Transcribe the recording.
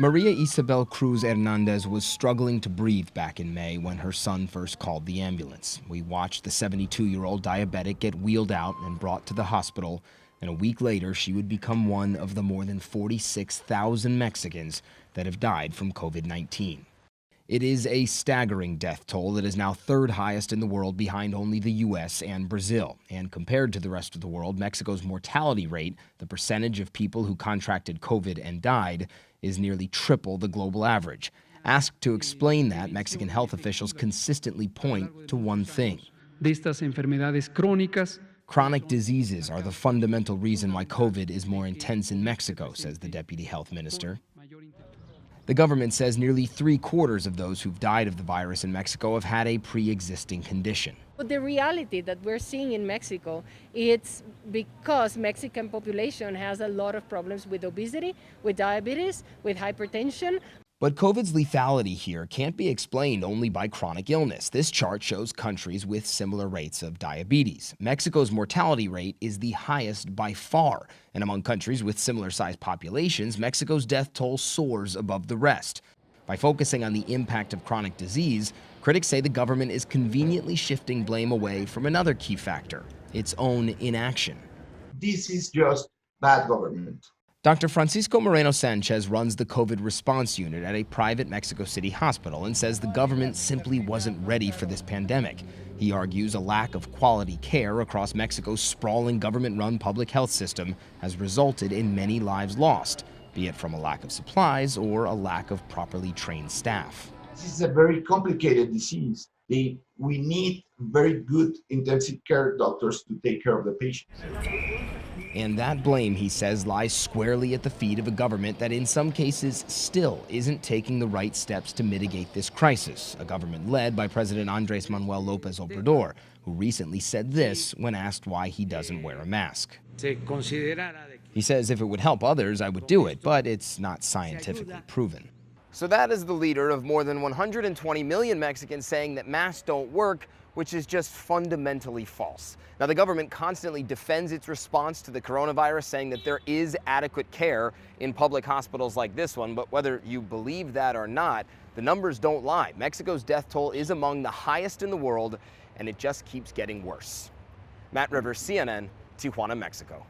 Maria Isabel Cruz Hernandez was struggling to breathe back in May when her son first called the ambulance. We watched the 72-year-old diabetic get wheeled out and brought to the hospital, and a week later she would become one of the more than 46,000 Mexicans that have died from COVID-19. It is a staggering death toll that is now third highest in the world behind only the U.S. and Brazil. And compared to the rest of the world, Mexico's mortality rate, the percentage of people who contracted COVID and died, is nearly triple the global average. Asked to explain that, Mexican health officials consistently point to one thing. Chronic diseases are the fundamental reason why COVID is more intense in Mexico, says the deputy health minister. The government says nearly 3/4 of those who've died of the virus in Mexico have had a pre-existing condition. But the reality that we're seeing in Mexico, it's because Mexican population has a lot of problems with obesity, with diabetes, with hypertension. But COVID's lethality here can't be explained only by chronic illness. This chart shows countries with similar rates of diabetes. Mexico's mortality rate is the highest by far. And among countries with similar-sized populations, Mexico's death toll soars above the rest. By focusing on the impact of chronic disease, critics say the government is conveniently shifting blame away from another key factor, its own inaction. This is just bad government. Dr. Francisco Moreno Sanchez runs the COVID response unit at a private Mexico City hospital and says the government simply wasn't ready for this pandemic. He argues a lack of quality care across Mexico's sprawling government-run public health system has resulted in many lives lost, be it from a lack of supplies or a lack of properly trained staff. This is a very complicated disease. We need very good intensive care doctors to take care of the patients. And that blame, he says, lies squarely at the feet of a government that in some cases still isn't taking the right steps to mitigate this crisis, a government led by President Andrés Manuel López Obrador, who recently said this when asked why he doesn't wear a mask. He says if it would help others, I would do it, but it's not scientifically proven. So that is the leader of more than 120 million Mexicans saying that masks don't work, which is just fundamentally false. Now, the government constantly defends its response to the coronavirus, saying that there is adequate care in public hospitals like this one, but whether you believe that or not, the numbers don't lie. Mexico's death toll is among the highest in the world, and it just keeps getting worse. Matt Rivers, CNN, Tijuana, Mexico.